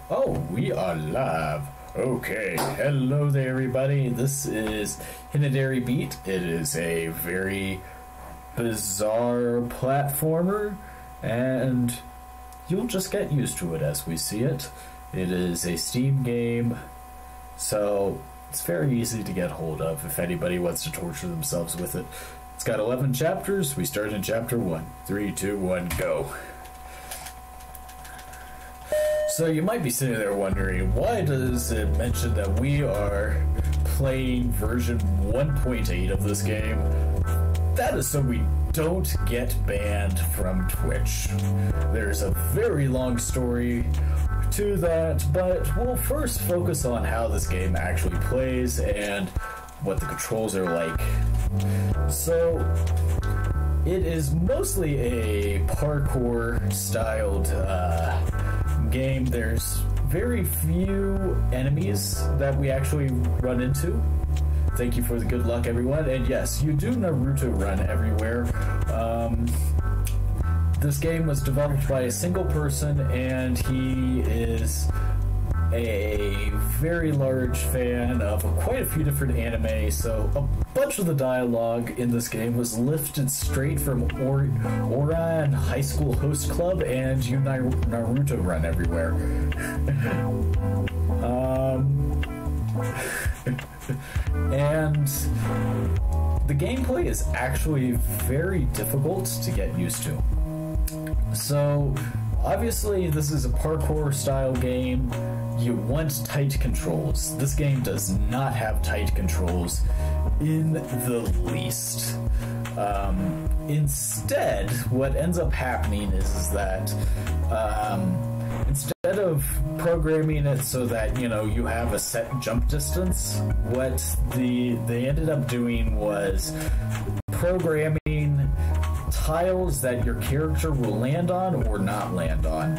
Oh, we are live. Okay, hello there everybody. This is Hindere Beat. It is a very bizarre platformer, and you'll just get used to it as we see it. It is a Steam game, so it's very easy to get hold of if anybody wants to torture themselves with it. It's got 11 chapters. We start in chapter 1. 3, 2, 1, go. So you might be sitting there wondering, why does it mention that we are playing version 1.8 of this game? That is so we don't get banned from Twitch. There's a very long story to that, but we'll first focus on how this game actually plays and what the controls are like. So it is mostly a parkour styled game. There's very few enemies that we actually run into. Thank you for the good luck, everyone. And yes, you do Naruto run everywhere. This game was developed by a single person, and he is a very large fan of quite a few different anime, so a bunch of the dialogue in this game was lifted straight from Ouran High School Host Club and You Naruto Run Everywhere. And the gameplay is actually very difficult to get used to. So obviously this is a parkour style game. You want tight controls. This game does not have tight controls in the least. Instead, what ends up happening is that instead of programming it so that, you know, you have a set jump distance, what they ended up doing was programming tiles that your character will land on or not land on.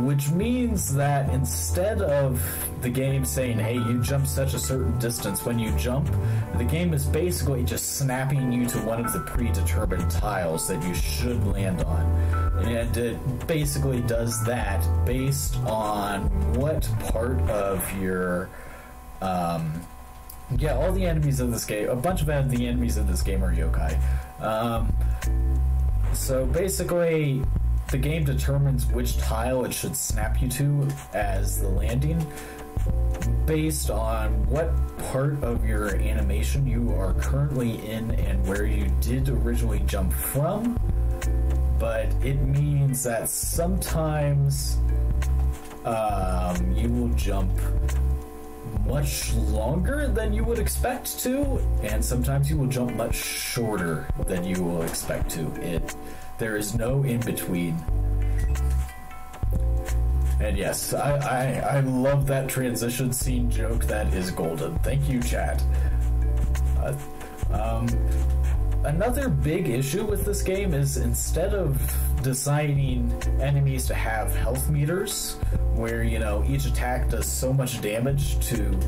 Which means that instead of the game saying, hey, you jump such a certain distance when you jump, the game is basically just snapping you to one of the predetermined tiles that you should land on. And it basically does that based on what part of your yeah, all the enemies of this game, a bunch of the enemies of this game are yokai. So basically, the game determines which tile it should snap you to as the landing based on what part of your animation you are currently in and where you did originally jump from. But it means that sometimes you will jump much longer than you would expect to, and sometimes you will jump much shorter than you will expect to. There is no in between. And yes, I love that transition scene joke. That is golden. Thank you, chat. Another big issue with this game is instead of designing enemies to have health meters, where, you know, each attack does so much damage to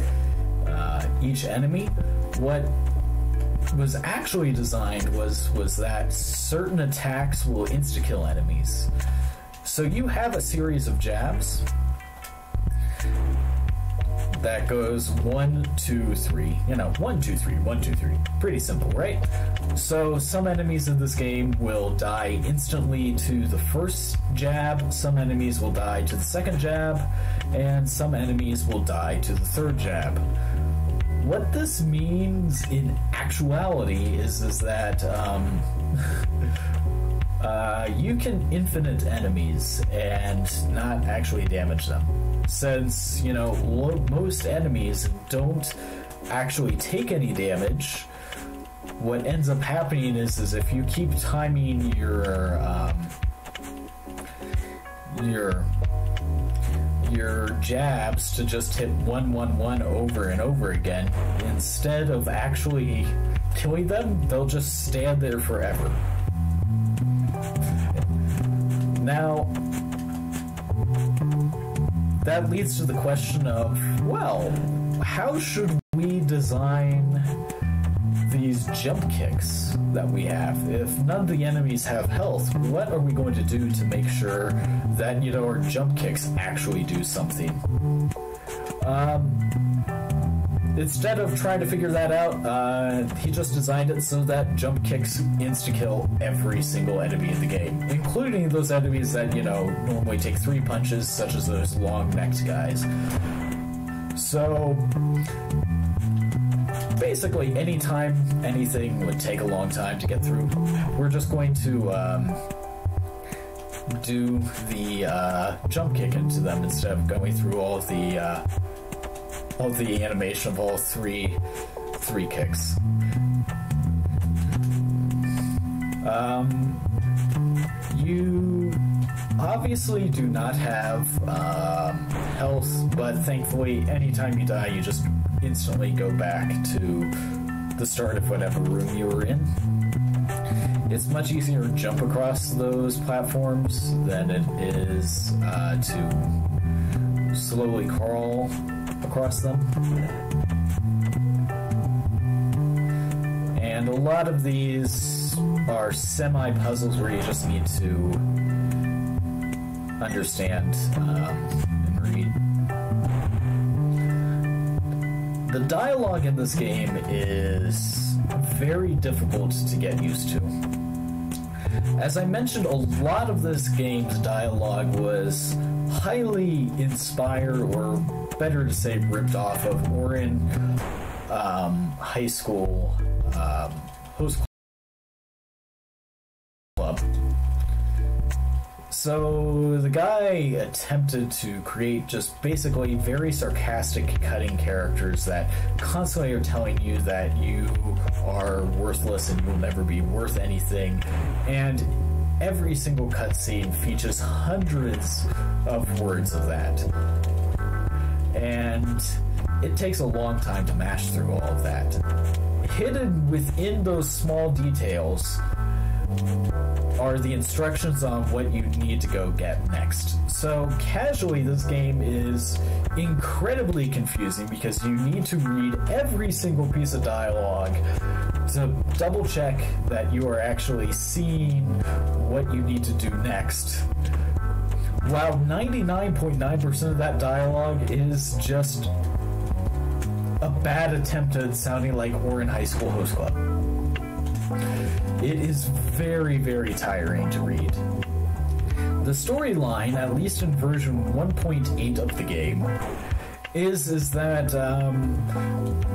each enemy, what was actually designed was that certain attacks will insta-kill enemies. So you have a series of jabs that goes 1, 2, 3. You know, 1, 2, 3, 1, 2, 3. Pretty simple, right? So some enemies in this game will die instantly to the first jab, some enemies will die to the second jab, and some enemies will die to the third jab. What this means in actuality is that you can infinite enemies and not actually damage them. Since, you know, most enemies don't actually take any damage, what ends up happening is if you keep timing your jabs to just hit 1, 1, 1 over and over again, instead of actually killing them, they'll just stand there forever. Now, that leads to the question of, well, how should we design these jump kicks that we have? If none of the enemies have health, what are we going to do to make sure that, you know, our jump kicks actually do something? Instead of trying to figure that out, he just designed it so that jump kicks insta-kill every single enemy in the game, including those enemies that, you know, normally take 3 punches, such as those long-necked guys. So basically, anytime anything would take a long time to get through, we're just going to do the jump kick into them instead of going through all the animation of all three kicks. You obviously do not have health, but thankfully, anytime you die, you just instantly go back to the start of whatever room you were in. It's much easier to jump across those platforms than it is to slowly crawl across them. And a lot of these are semi-puzzles where you just need to understand and read. The dialogue in this game is very difficult to get used to. As I mentioned, a lot of this game's dialogue was highly inspired, or better to say ripped off of, Ouran High School Host Club. So the guy attempted to create just basically very sarcastic, cutting characters that constantly are telling you that you are worthless and you'll never be worth anything, and every single cutscene features hundreds of words of that. And it takes a long time to mash through all of that. Hidden within those small details are the instructions on what you need to go get next. So casually, this game is incredibly confusing because you need to read every single piece of dialogue to double check that you are actually seeing what you need to do next. While 99.9% of that dialogue is just a bad attempt at sounding like Ouran High School Host Club. It is very, very tiring to read. The storyline, at least in version 1.8 of the game, is that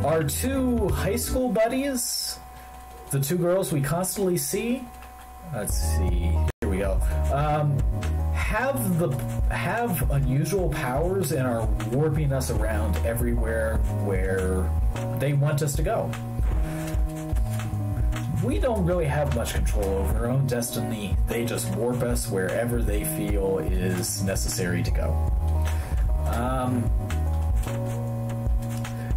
our two high school buddies, the two girls we constantly see, let's see, here we go, have unusual powers and are warping us around everywhere where they want us to go. We don't really have much control over our own destiny. They just warp us wherever they feel is necessary to go.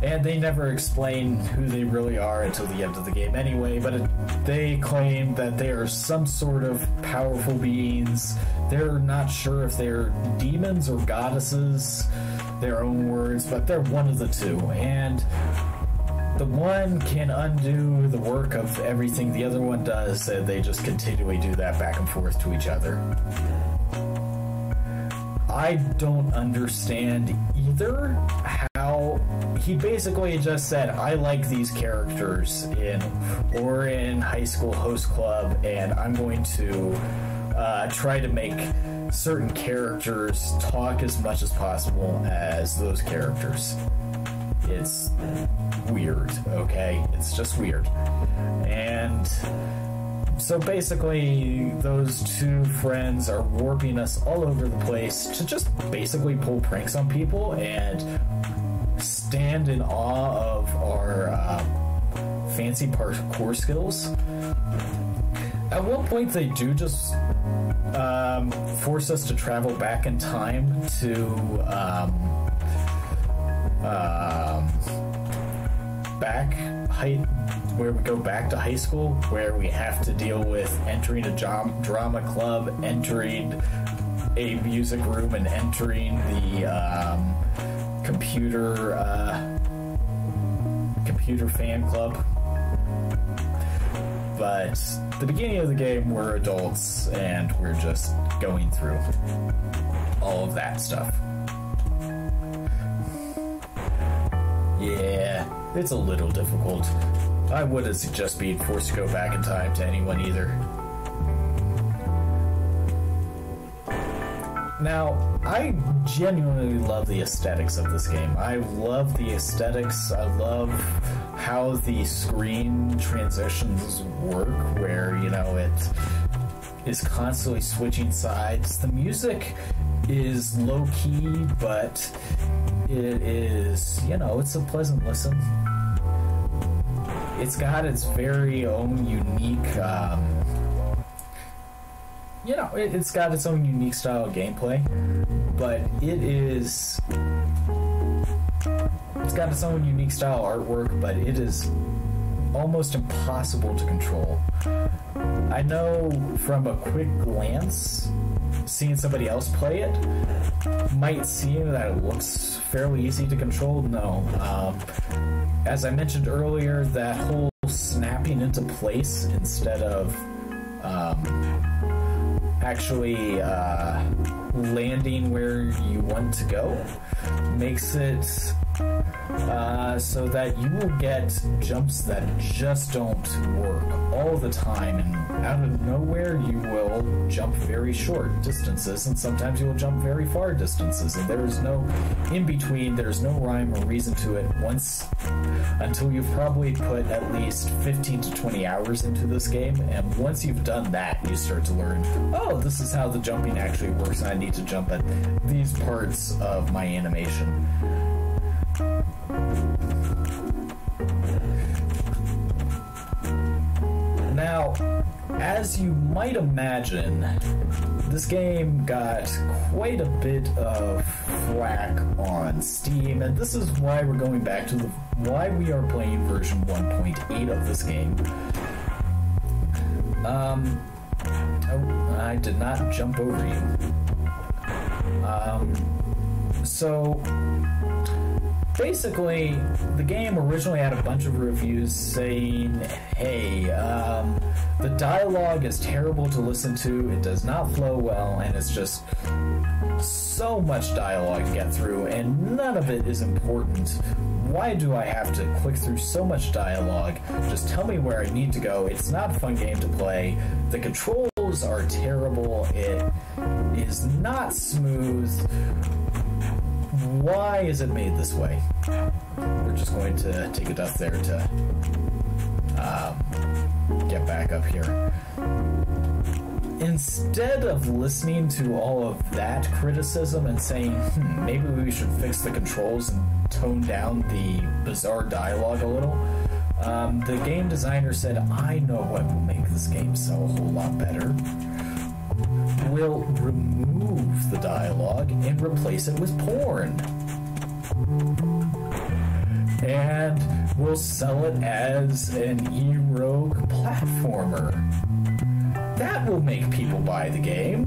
And they never explain who they really are until the end of the game anyway, but they claim that they are some sort of powerful beings. They're not sure if they're demons or goddesses, their own words, but they're one of the two. And the one can undo the work of everything the other one does, and they just continually do that back and forth to each other. I don't understand either how he basically just said, I like these characters in Ouran High School Host Club, and I'm going to try to make certain characters talk as much as possible as those characters. It's weird, okay? It's just weird. And so basically, those two friends are warping us all over the place to just basically pull pranks on people and stand in awe of our fancy parkour skills. At one point, they do just force us to travel back in time to where we go back to high school, where we have to deal with entering a drama club, entering a music room and entering the computer fan club. But the beginning of the game, we're adults and we're just going through all of that stuff. Yeah, it's a little difficult. I wouldn't suggest being forced to go back in time to anyone either. Now, I genuinely love the aesthetics of this game. I love the aesthetics. I love how the screen transitions work, where, you know, it is constantly switching sides. The music is low-key, but it is, you know, it's a pleasant listen. It's got its very own unique, it's got its own unique style of gameplay, but it's got its own unique style artwork, but it is almost impossible to control. I know from a quick glance, seeing somebody else play it might seem that it looks fairly easy to control. No. As I mentioned earlier, that whole snapping into place instead of actually landing where you want to go makes it so that you will get jumps that just don't work all the time, and out of nowhere you will jump very short distances, and sometimes you will jump very far distances, and there is no in between. There's no rhyme or reason to it until you've probably put at least 15 to 20 hours into this game, and once you've done that, you start to learn, oh, this is how the jumping actually works, and I need to jump at these parts of my animation. Now, as you might imagine, this game got quite a bit of flack on Steam, and this is why we're going back to why we are playing version 1.8 of this game. I did not jump over you. So basically, the game originally had a bunch of reviews saying, hey, the dialogue is terrible to listen to, it does not flow well, and it's just so much dialogue to get through, and none of it is important. Why do I have to click through so much dialogue? Just tell me where I need to go. It's not a fun game to play. The controls are terrible. It is not smooth. Why is it made this way? We're just going to take a death there to get back up here. Instead of listening to all of that criticism and saying, maybe we should fix the controls and tone down the bizarre dialogue a little, the game designer said, I know what will make this game sell a whole lot better. We'll remove the dialogue and replace it with porn. And we'll sell it as an e-rogue platformer. That will make people buy the game.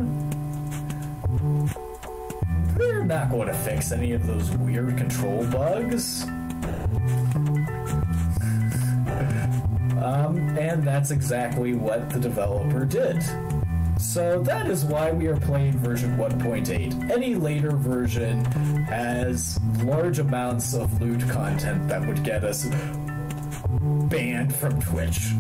They're not going to fix any of those weird control bugs. And that's exactly what the developer did. So that is why we are playing version 1.8. Any later version has large amounts of loot content that would get us banned from Twitch.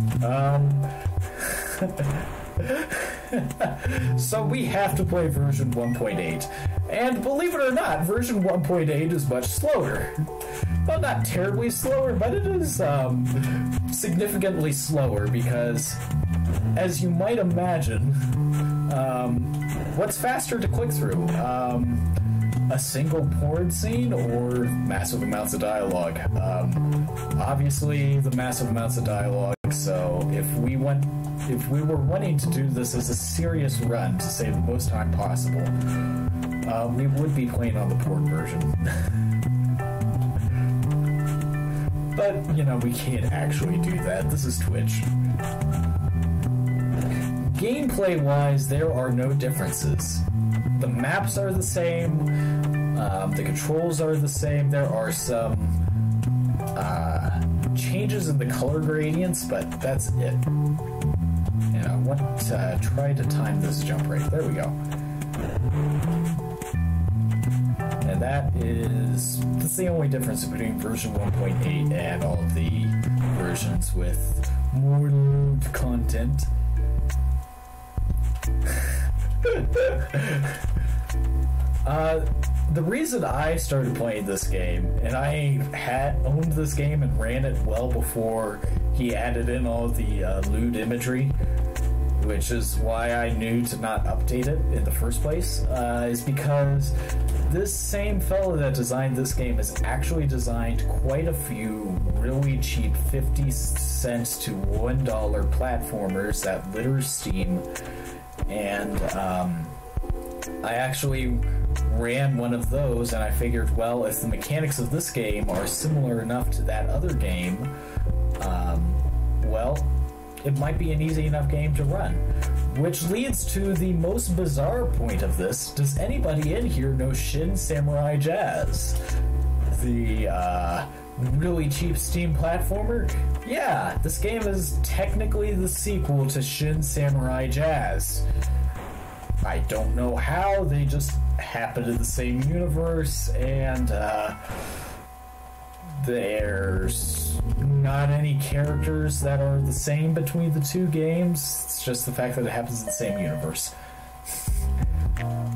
So we have to play version 1.8. And believe it or not, version 1.8 is much slower. Well, not terribly slower, but it is significantly slower because, as you might imagine, what's faster to click through? A single porn scene or massive amounts of dialogue? Obviously, the massive amounts of dialogue. So if we were wanting to do this as a serious run to save the most time possible, we would be playing on the porn version. But, you know, we can't actually do that. This is Twitch. Gameplay-wise, there are no differences. the maps are the same, the controls are the same. There are some changes in the color gradients, but that's it. And I want to try to time this jump right. There we go. And that's the only difference between version 1.8 and all of the versions with more loot content. The reason I started playing this game, and I had owned this game and ran it well before he added in all the lewd imagery, which is why I knew to not update it in the first place, is because this same fellow that designed this game has actually designed quite a few really cheap 50 cents to $1 platformers that litter Steam, and I actually ran one of those, and I figured, well, if the mechanics of this game are similar enough to that other game, well, it might be an easy enough game to run. Which leads to the most bizarre point of this. Does anybody in here know Shin Samurai Jazz? The really cheap Steam platformer? Yeah, this game is technically the sequel to Shin Samurai Jazz. I don't know how, they just happen in the same universe, and there's not any characters that are the same between the two games. It's just the fact that it happens in the same universe.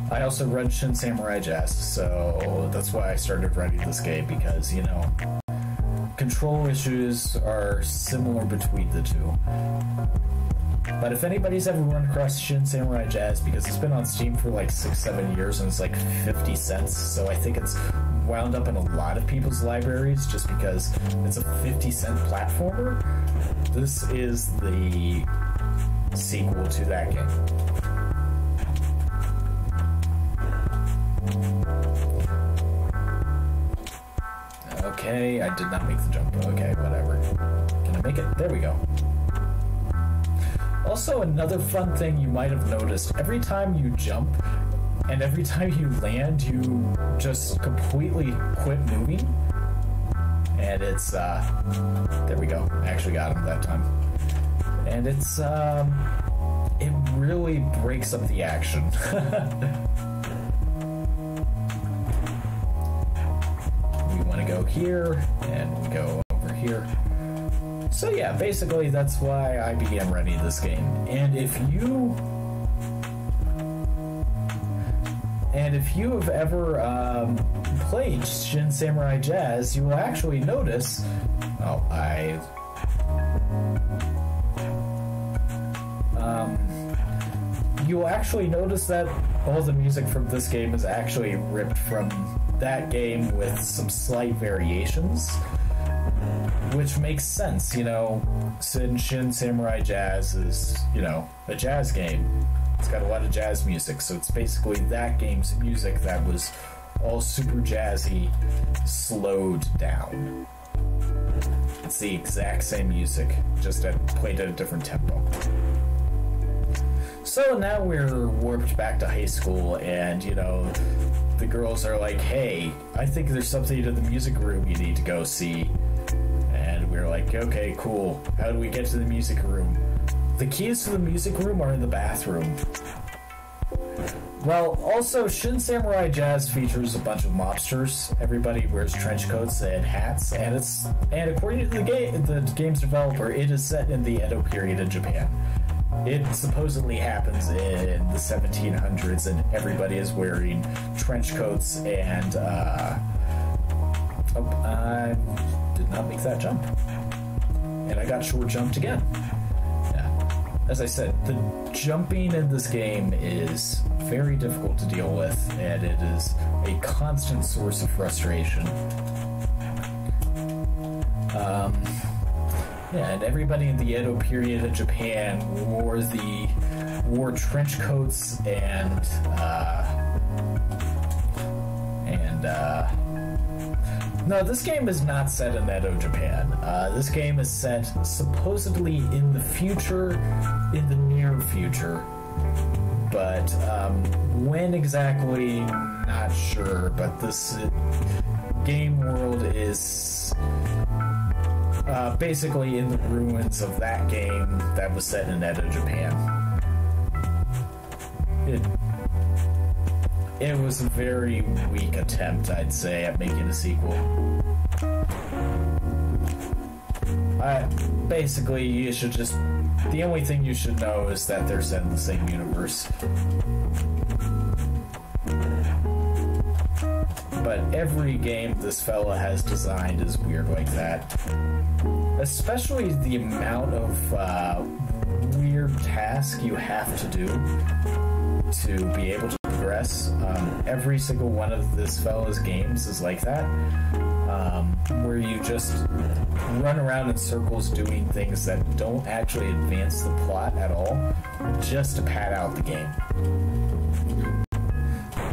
I also run Shin Samurai Jazz, so that's why I started running this game, because, you know, control issues are similar between the two. But if anybody's ever run across Shin Samurai Jazz, because it's been on Steam for like 6-7 years and it's like 50 cents, so I think it's wound up in a lot of people's libraries just because it's a 50-cent platformer, this is the sequel to that game. Okay, I did not make the jump. Okay, whatever. Can I make it? There we go. Also, another fun thing you might have noticed, every time you jump and every time you land, you just completely quit moving. And it's, there we go. I actually got him that time. And it's, it really breaks up the action. We want to go here, and we go over here. So yeah, basically that's why I began running this game. And if you have ever played Shin Samurai Jazz, you will actually notice. Oh, you will actually notice that all the music from this game is actually ripped from that game with some slight variations. Which makes sense, you know, Shin Samurai Jazz is, you know, a jazz game. It's got a lot of jazz music, so it's basically that game's music that was all super jazzy, slowed down. It's the exact same music, just played at a different tempo. So now we're warped back to high school, and, you know, the girls are like, hey, I think there's something in the music room you need to go see. And we're like, okay, cool. How do we get to the music room? The keys to the music room are in the bathroom. Well, also, Shin Samurai Jazz features a bunch of mobsters. Everybody wears trench coats and hats, and according to the game's developer, it is set in the Edo period in Japan. It supposedly happens in the 1700s, and everybody is wearing trench coats and, oh, I did not make that jump. And I got short jumped again. Yeah. As I said, the jumping in this game is very difficult to deal with, and it is a constant source of frustration. Yeah, and everybody in the Edo period in Japan wore trench coats and no, this game is not set in Edo, Japan. This game is set supposedly in the future, in the near future. but when exactly, not sure. But this game world is basically in the ruins of that game that was set in Edo, Japan. It was a very weak attempt, I'd say, at making a sequel. Basically, you should just... The only thing you should know is that they're set in the same universe. But every game this fella has designed is weird like that. Especially the amount of weird tasks you have to do to be able to progress. Every single one of this fella's games is like that. Where you just run around in circles doing things that don't actually advance the plot at all, just to pad out the game.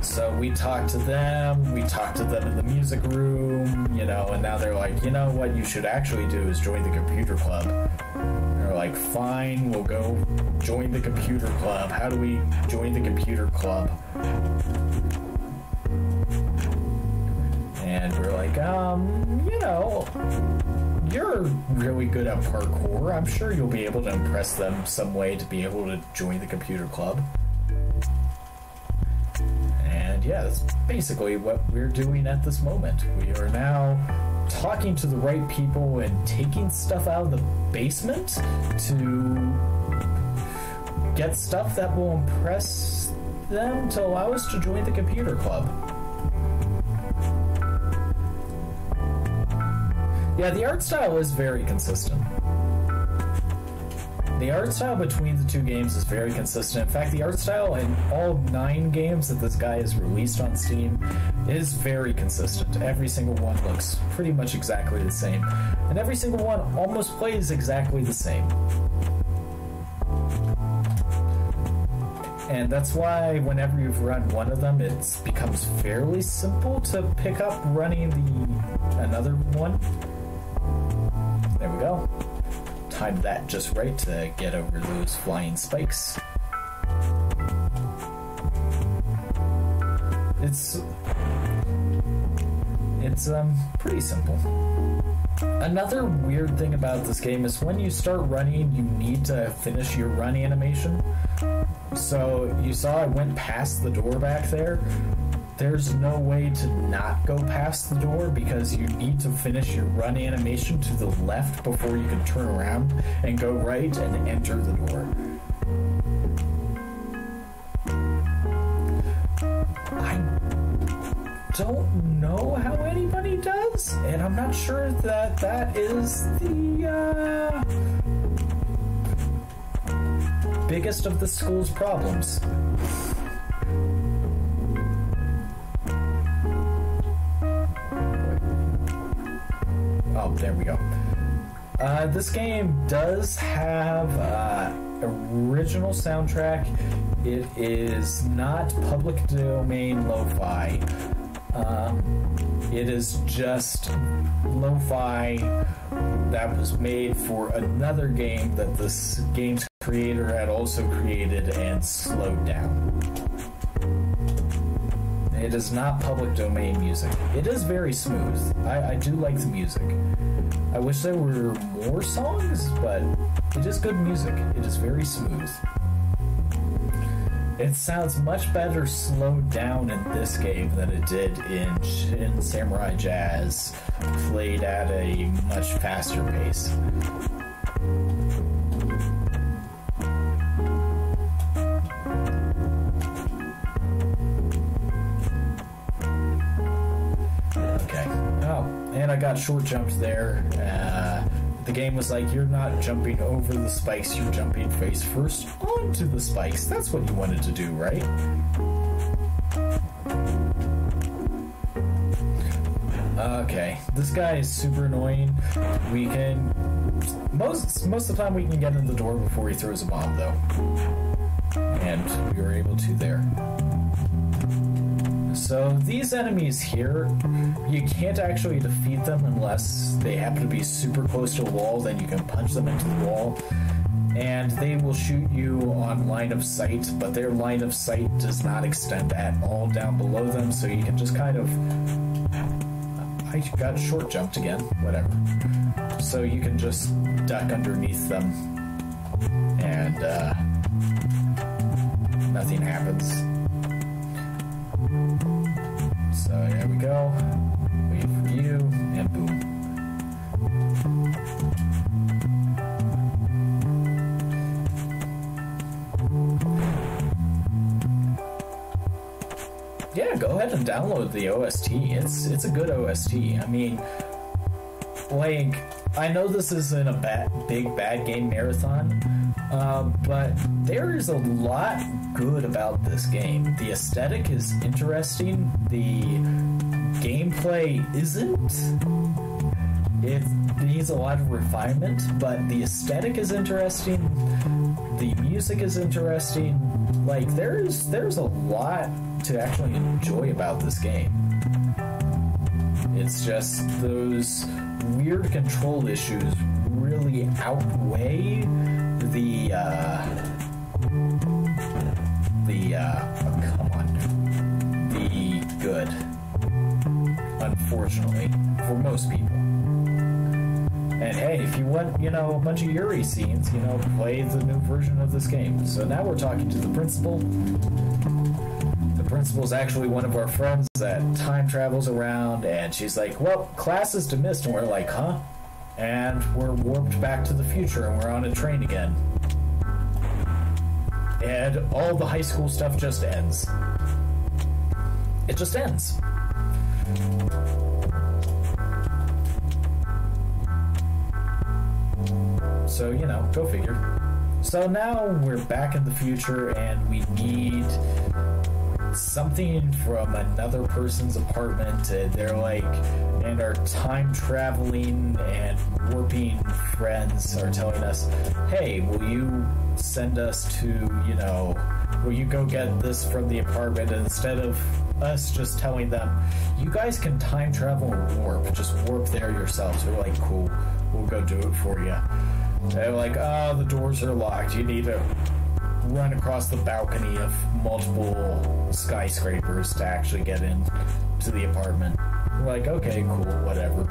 So we talked to them in the music room, you know, and now they're like, you know what you should actually do is join the computer club. And they're like, fine, we'll go join the computer club. How do we join the computer club? And we're like, you know, you're really good at parkour. I'm sure you'll be able to impress them some way to be able to join the computer club. And yeah, that's basically what we're doing at this moment. We are now talking to the right people and taking stuff out of the basement to get stuff that will impress them to allow us to join the computer club. Yeah, the art style is very consistent. The art style between the two games is very consistent. In fact, the art style in all 9 games that this guy has released on Steam is very consistent. Every single one looks pretty much exactly the same. And every single one almost plays exactly the same. And that's why whenever you've run one of them, it becomes fairly simple to pick up running another one. There we go. Timed that just right to get over those flying spikes. It's pretty simple. Another weird thing about this game is when you start running, you need to finish your run animation. So you saw I went past the door back there. There's no way to not go past the door because you need to finish your run animation to the left before you can turn around and go right and enter the door. I don't know how anybody does, and I'm not sure that that is the biggest of the school's problems. Oh, there we go. This game does have original soundtrack. It is not public domain lo-fi. It is just lo-fi that was made for another game that this game's creator had also created and slowed down. It is not public domain music. It is very smooth. I do like the music. I wish there were more songs, but it is good music. It is very smooth. It sounds much better slowed down in this game than it did in Shin Samurai Jazz, played at a much faster pace. And I got short jumped there. The game was like, you're not jumping over the spikes, you're jumping face first onto the spikes. That's what you wanted to do, right? Okay, this guy is super annoying. We can... Most of the time we can get in the door before he throws a bomb, though. And we were able to there. So these enemies here, you can't actually defeat them unless they happen to be super close to a wall, then you can punch them into the wall. and they will shoot you on line of sight, but their line of sight does not extend at all down below them, so you can just kind of... I got short jumped again, whatever. So you can just duck underneath them, and nothing happens. So there we go. Wait for you, and boom. Yeah, go ahead and download the OST. It's a good OST. I mean, like, I know this isn't a big bad game marathon, but there is a lot good about this game. The aesthetic is interesting. The gameplay isn't. It needs a lot of refinement, but the aesthetic is interesting. The music is interesting. Like, there's a lot to actually enjoy about this game. It's just those weird control issues really outweigh the good, unfortunately, for most people. And hey, if you want, a bunch of Yuri scenes, play the new version of this game. So now we're talking to the principal. The principal's actually one of our friends that time travels around, and she's like, well, class is dismissed, and we're like, huh? And we're warped back to the future, and we're on a train again. And all the high school stuff just ends. It just ends. So, go figure. So now we're back in the future, and we need something from another person's apartment, and they're like, and our time traveling and warping friends are telling us, hey, will you send us to, will you go get this from the apartment? And instead of us just telling them, you guys can time travel and warp, just warp there yourselves. We're like, cool, we'll go do it for you. They're like, oh, the doors are locked. You need to run across the balcony of multiple skyscrapers to actually get in to the apartment. We're like, okay, cool, whatever.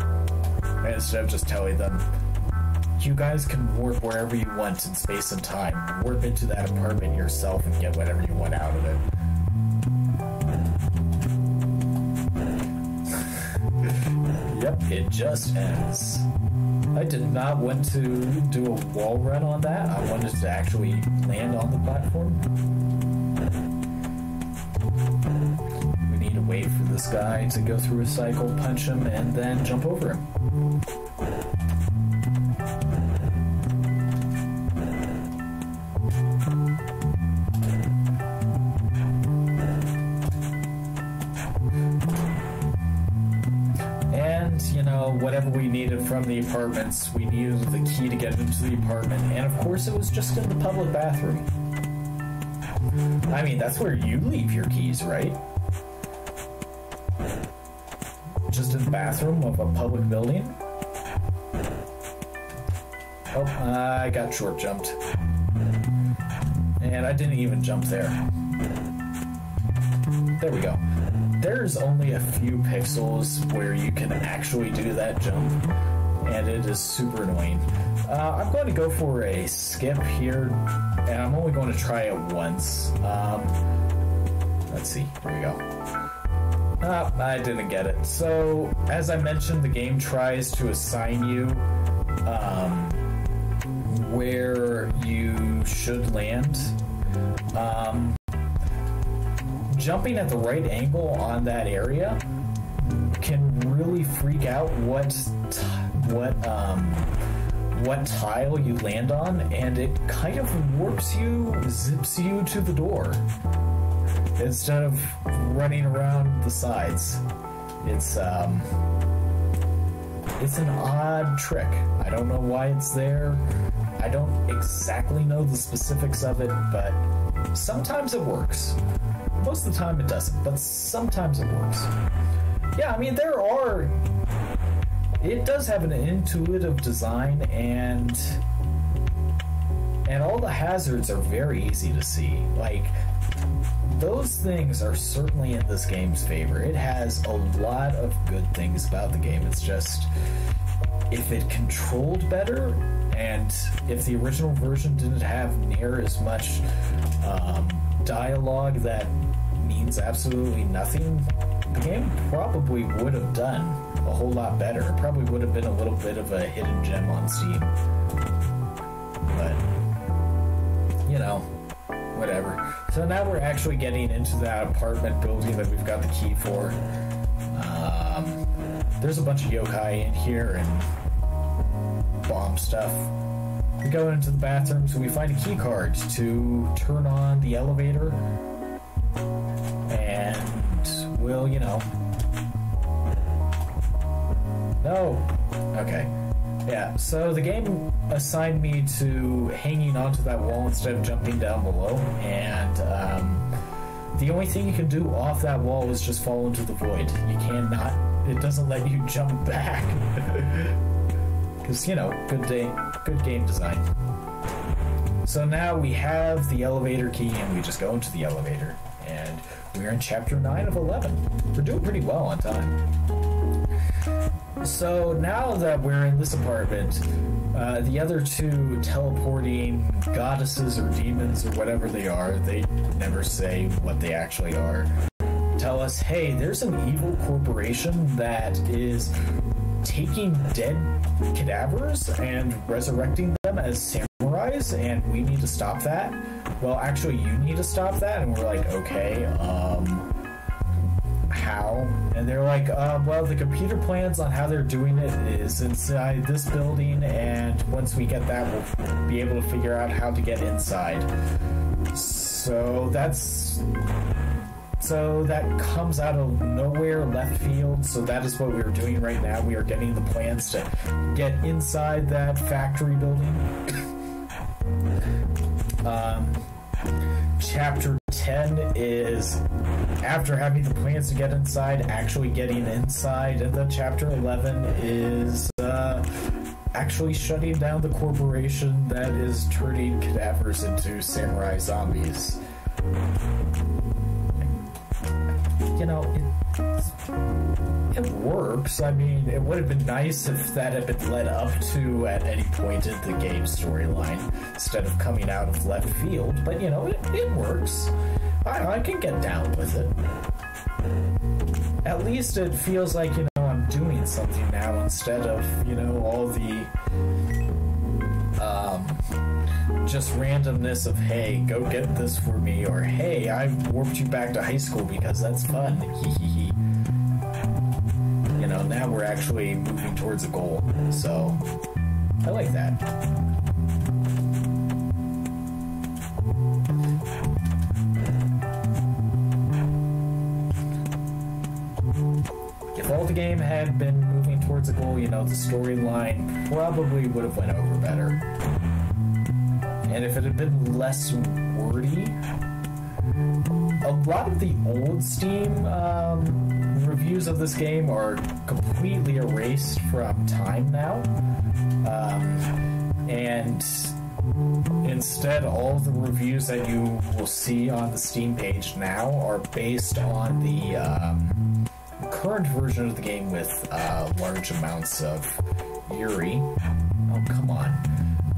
And instead of just telling them, you guys can warp wherever you want in space and time. Warp into that apartment yourself and get whatever you want out of it. Yep, it just ends. I did not want to do a wall run on that. I wanted to actually land on the platform. We need to wait for this guy to go through a cycle, punch him, and then jump over him. Whatever we needed from the apartments, we needed the key to get into the apartment, and of course it was just in the public bathroom. I mean, that's where you leave your keys, right? Just in the bathroom of a public building? Oh, I got short jumped. And I didn't even jump there. There we go. There's only a few pixels where you can actually do that jump, and it is super annoying. I'm going to go for a skip here, and I'm only going to try it once. Let's see, here we go. I didn't get it. So, as I mentioned, the game tries to assign you where you should land. Jumping at the right angle on that area can really freak out what tile you land on, and it kind of warps you, zips you to the door instead of running around the sides. It's an odd trick. I don't know why it's there. I don't exactly know the specifics of it, but sometimes it works. Most of the time it doesn't, but sometimes it works. Yeah, I mean, it does have an intuitive design, and And all the hazards are very easy to see. Like, those things are certainly in this game's favor. It has a lot of good things about the game. It's just, if it controlled better, and if the original version didn't have near as much dialogue that means absolutely nothing, the game probably would have done a whole lot better. It probably would have been a little bit of a hidden gem on Steam. But, you know, whatever. So now we're actually getting into that apartment building that we've got the key for. There's a bunch of yokai in here and bomb stuff. We go into the bathroom, so we find a key card to turn on the elevator. And we'll, you know... No! Okay. Yeah, so the game assigned me to hanging onto that wall instead of jumping down below, and the only thing you can do off that wall is just fall into the void. You cannot... It doesn't let you jump back. Because, you know, good game design. So now we have the elevator key, and we just go into the elevator. And we're in Chapter 9 of 11. We're doing pretty well on time. So now that we're in this apartment, the other two teleporting goddesses or demons or whatever they are, they never say what they actually are, tell us, hey, there's an evil corporation that is taking dead cadavers and resurrecting them as samurais, and we need to stop that. Well, actually, you need to stop that. And we're like, okay, how? And they're like, well, the computer plans on how they're doing it is inside this building, and once we get that, we'll be able to figure out how to get inside. So that comes out of nowhere, left field. So that is what we are doing right now. We are getting the plans to get inside that factory building. Chapter 10 is after having the plans to get inside, actually getting inside, and then Chapter 11 is actually shutting down the corporation that is turning cadavers into samurai zombies. You know, it works. I mean, it would have been nice if that had been led up to at any point in the game storyline instead of coming out of left field, but you know, it works. I can get down with it. At least it feels like, you know, I'm doing something now instead of, you know, all the just randomness of, hey, go get this for me, or hey, I've warped you back to high school because that's fun. You know, now we're actually moving towards a goal, so I like that. If all the game had been moving towards a goal, you know, the storyline probably would have went over better. And if it had been less wordy, a lot of the old Steam reviews of this game are completely erased from time now. And instead, all of the reviews that you will see on the Steam page now are based on the current version of the game with large amounts of Yuri. Oh, come on.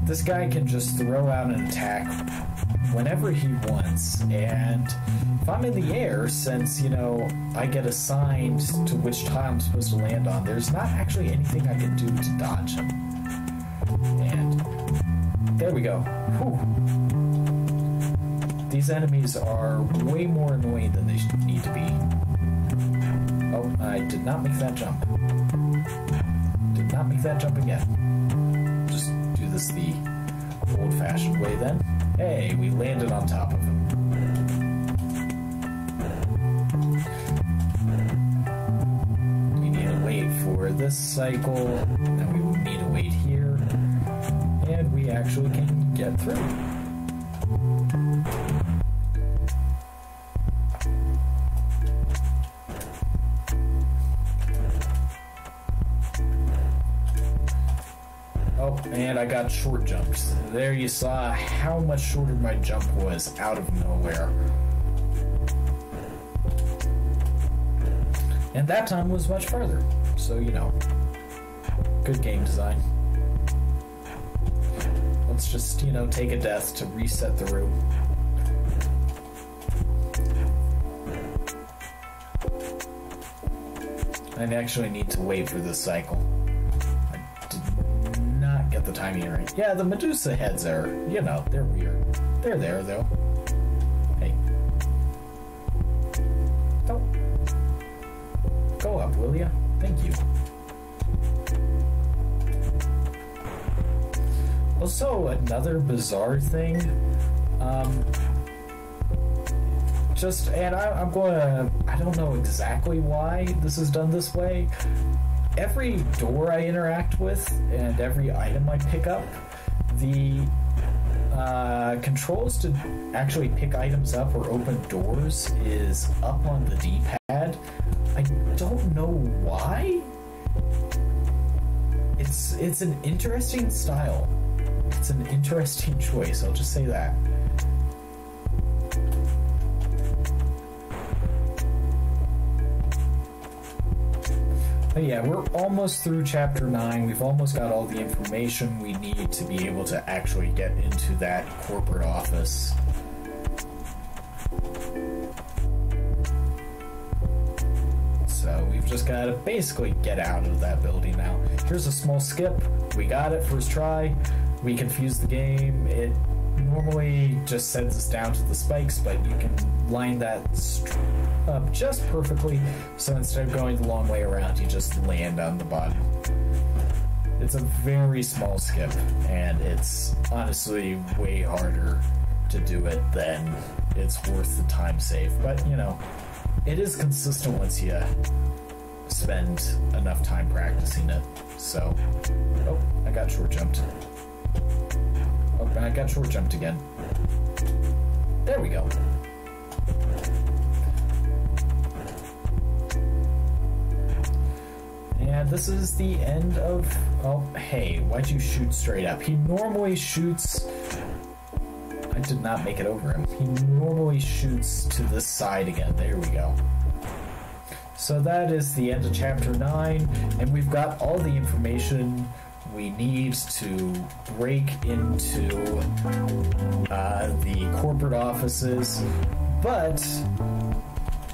This guy can just throw out an attack whenever he wants, and if I'm in the air, since, you know, I get assigned to which tile I'm supposed to land on, there's not actually anything I can do to dodge him. And there we go. Whew. These enemies are way more annoying than they need to be. Oh, I did not make that jump. Did not make that jump again. Just do this the old-fashioned way then. Hey, we landed on top of him. We need to wait for this cycle, and we will need to wait here, and we actually can get through. Oh, Oh, and I got short jumped. There you saw how much shorter my jump was out of nowhere. And that time was much further. So, you know, good game design. Let's just, you know, take a death to reset the room. I actually need to wait for this cycle. I did not get the timing right. Yeah, the Medusa heads are, you know, they're weird. They're there, though. Hey. Don't. Go up, will ya? Thank you. Also, another bizarre thing. I'm going to, I don't know exactly why this is done this way. Every door I interact with and every item I pick up, the controls to actually pick items up or open doors is up on the D-pad. I don't know why. It's an interesting style. It's an interesting choice, I'll just say that. But yeah, we're almost through Chapter 9. We've almost got all the information we need to be able to actually get into that corporate office. So we've just got to basically get out of that building now. Here's a small skip. We got it first try. We confused the game. It normally just sends us down to the spikes, but you can line that up just perfectly, so instead of going the long way around, you just land on the bottom. It's a very small skip, and it's honestly way harder to do it than it's worth the time save. But, you know, it is consistent once you spend enough time practicing it. So, oh, I got short jumped. Oh, I got short jumped again. There we go. And this is the end of... Oh, hey, why'd you shoot straight up? He normally shoots... I did not make it over him. He normally shoots to this side again. There we go. So that is the end of Chapter 9, and we've got all the information we need to break into the corporate offices, but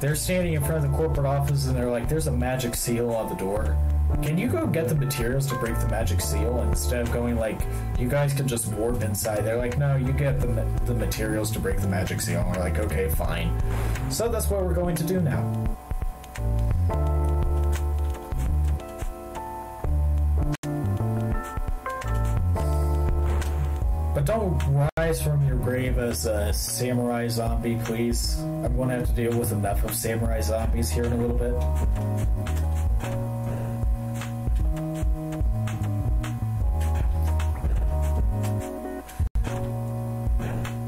they're standing in front of the corporate office and they're like, there's a magic seal on the door. Can you go get the materials to break the magic seal? And instead of going like, you guys can just warp inside, they're like, no, you get the materials to break the magic seal. And we're like, okay, fine. So that's what we're going to do now. But don't rise from your grave as a samurai zombie, please. I'm going to have to deal with enough of samurai zombies here in a little bit.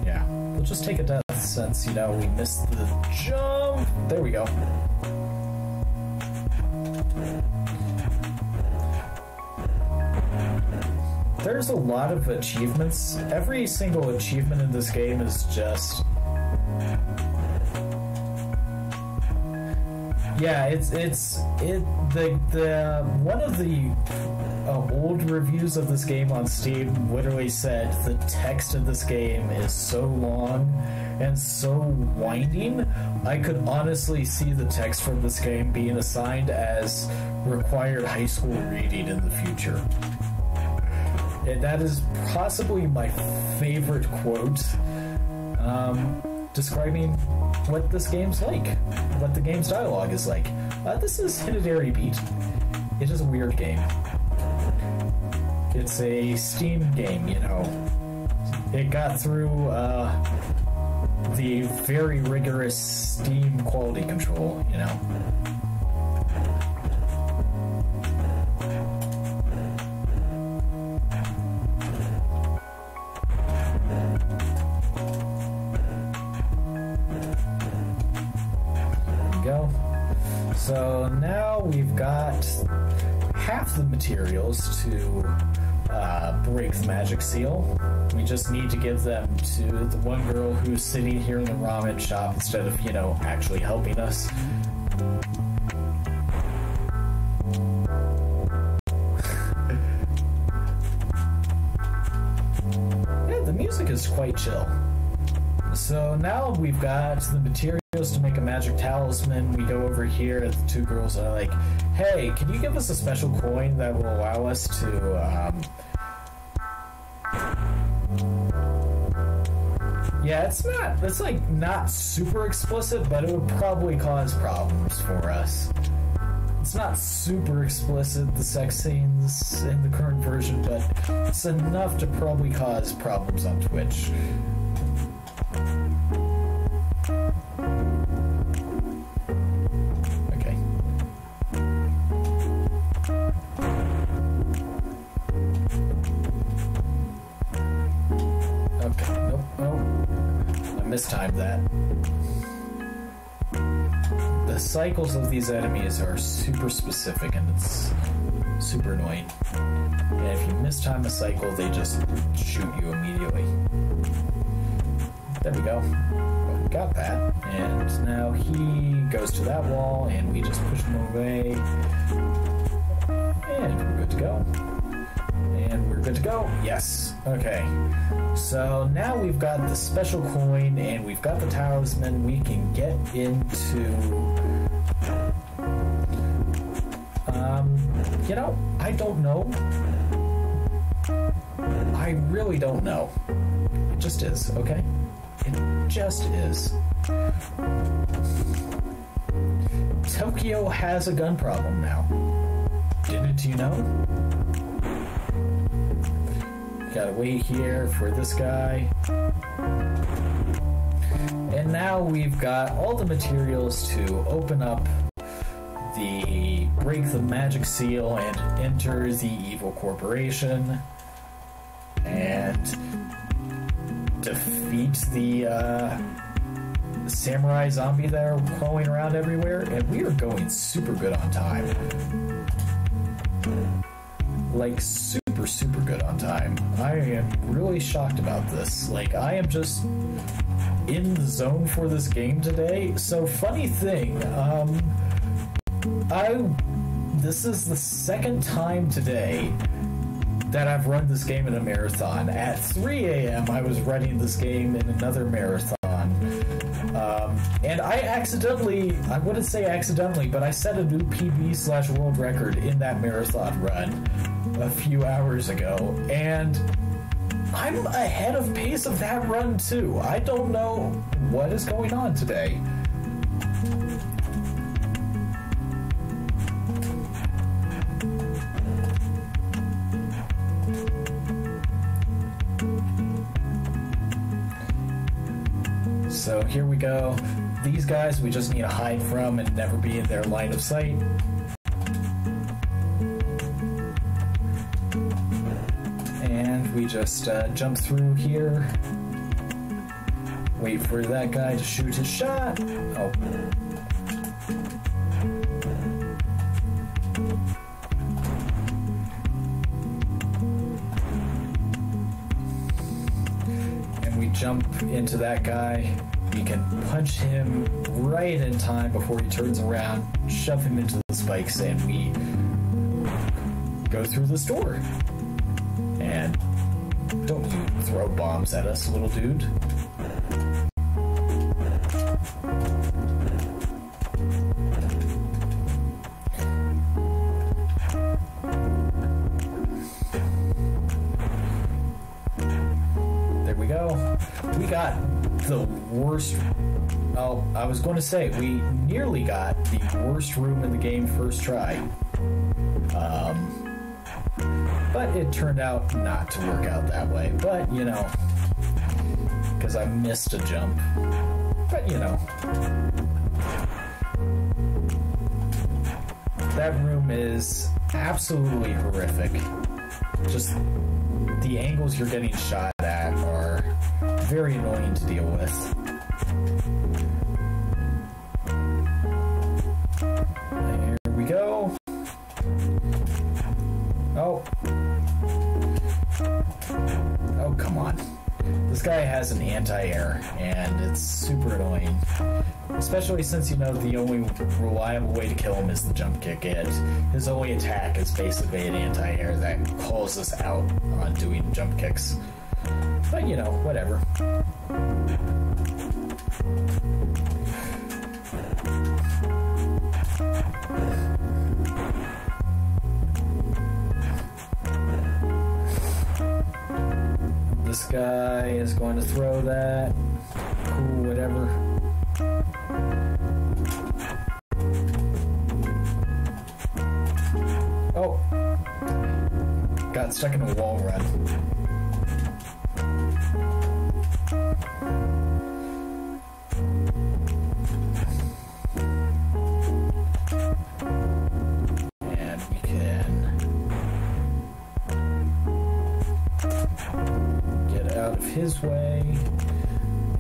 Yeah, we'll just take a death since, you know, we missed the jump. There we go. There's a lot of achievements. Every single achievement in this game is just... Yeah, one of the old reviews of this game on Steam literally said the text of this game is so long and so winding, I could honestly see the text from this game being assigned as required high school reading in the future. And that is possibly my favorite quote describing what this game's like, what the game's dialogue is like. This is Hindere Beat. It is a weird game. It's a Steam game, you know. It got through the very rigorous Steam quality control, you know. So now we've got half the materials to break the magic seal. We just need to give them to the one girl who's sitting here in the ramen shop instead of, you know, actually helping us. Yeah, the music is quite chill. So now we've got the materials to make a magic talisman. We go over here, and the two girls are like, hey, can you give us a special coin that will allow us to, yeah, it's like not super explicit, but it would probably cause problems for us. It's not super explicit, the sex scenes in the current version, but it's enough to probably cause problems on Twitch. Okay. Okay, nope, I mistimed that. The cycles of these enemies are super specific and it's super annoying. And if you mistime a cycle, they just shoot you immediately. There we go. We got that. And now he goes to that wall and we just push him away. And we're good to go. And we're good to go. Yes. Okay. So now we've got the special coin and we've got the talisman. We can get into... you know, I don't know. I really don't know. It just is, okay? It just is. Tokyo has a gun problem now. Didn't you know? Gotta wait here for this guy. And now we've got all the materials to open up the break the magic seal and enter the evil corporation and defeat the samurai zombie that are crawling around everywhere. And we are going super good on time. Like super good on time. I am really shocked about this. Like, I am just in the zone for this game today. So funny thing, this is the second time today that I've run this game in a marathon. At 3 a.m. I was running this game in another marathon. And I wouldn't say accidentally, but I set a new PB/world record in that marathon run a few hours ago. And I'm ahead of pace of that run too. I don't know what is going on today. So here we go. These guys we just need to hide from and never be in their line of sight. And we just jump through here. Wait for that guy to shoot his shot. Oh. And we jump into that guy. We can punch him right in time before he turns around, shove him into the spikes, and we go through this door. And don't you throw bombs at us, little dude. There we go. We got the worst... Oh, I was going to say, we nearly got the worst room in the game first try. But it turned out not to work out that way. But, you know, because I missed a jump. But, you know. That room is absolutely horrific. Just the angles you're getting shot at are very annoying to deal with. Here we go. Oh. Oh, come on. This guy has an anti-air, and it's super annoying. Especially since, you know, the only reliable way to kill him is the jump kick, and his only attack is basically an anti-air that calls us out on doing jump kicks. But, you know, whatever. This guy is going to throw that. Cool, whatever. Oh! Got stuck in a wall run. And we can get out of his way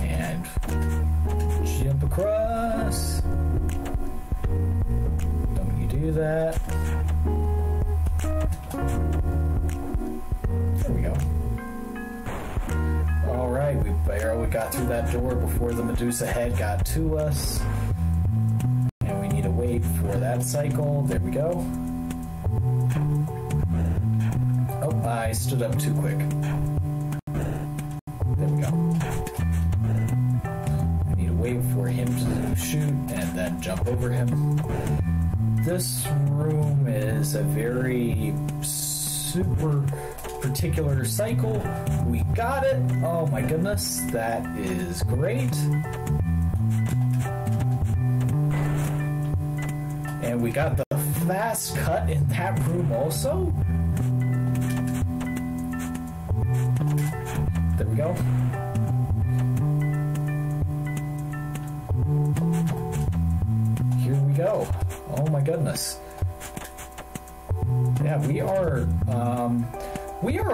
and jump across. Don't you do that. There we go. Alright, we barely got through that door before the Medusa head got to us. And we need to wait for that cycle. There we go. Oh, I stood up too quick. There we go. I need to wait for him to shoot and then jump over him. This room is a very super particular cycle. We got it. Oh my goodness, that is great. And we got the fast cut in that room also. There we go. Here we go. Oh my goodness. Yeah, we are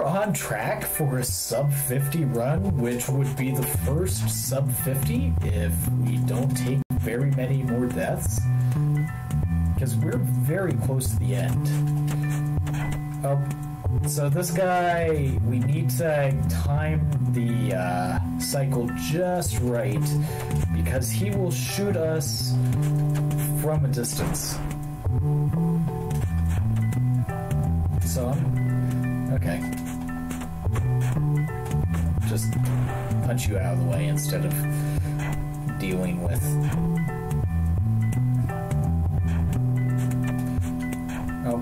on track for a sub 50 run, which would be the first sub 50 if we don't take very many more deaths. Because we're very close to the end. Oh, so this guy, we need to time the cycle just right, because he will shoot us from a distance. So, okay. Just punch you out of the way instead of dealing with. Oh.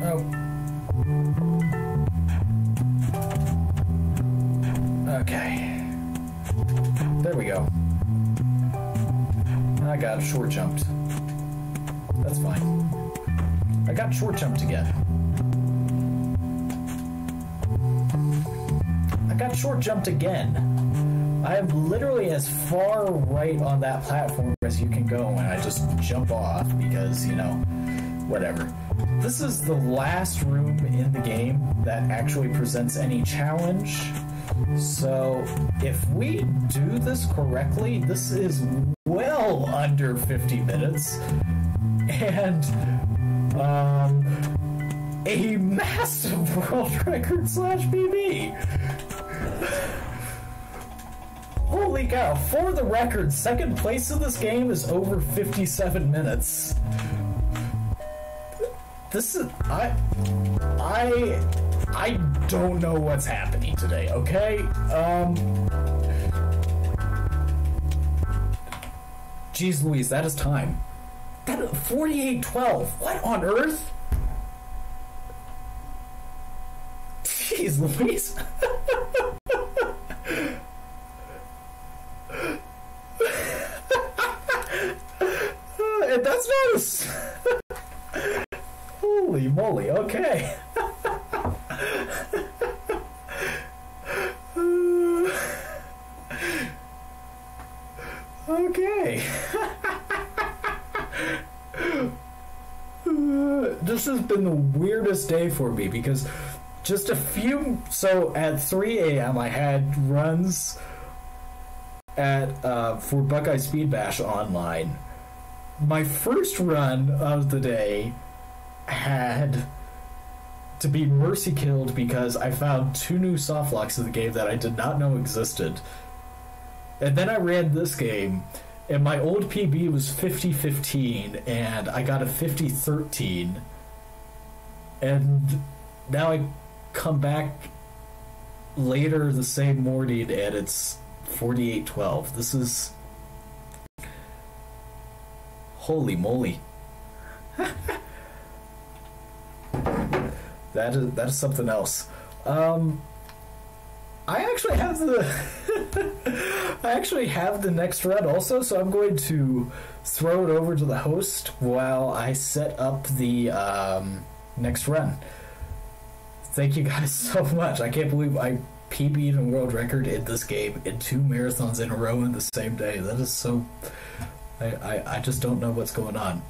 Oh. Okay. There we go. I got short jumped. That's fine. I got short jumped again. I got short jumped again. I am literally as far right on that platform as you can go, and I just jump off because, you know, whatever. This is the last room in the game that actually presents any challenge. So if we do this correctly, this is well under 50 minutes. And a massive world record / PB. Holy cow, for the record, second place in this game is over 57 minutes. This is I don't know what's happening today, okay? Jeez Louise, that is time. That 48:12. What on earth? Jeez Louise. And that's not a... Holy moly, okay. Okay. This has been the weirdest day for me because just a few... So at 3 a.m. I had runs for Buckeye Speed Bash online. My first run of the day had to be mercy killed because I found 2 new softlocks in the game that I did not know existed. And then I ran this game, and my old PB was 50-15, and I got a 50-13. And now I come back later the same morning, and it's 48-12. This is... Holy moly. That is something else. I actually have the next run also, so I'm going to throw it over to the host while I set up the next run. Thank you guys so much. I can't believe I PB'd a world record in this game in 2 marathons in a row in the same day. That is so... I just don't know what's going on.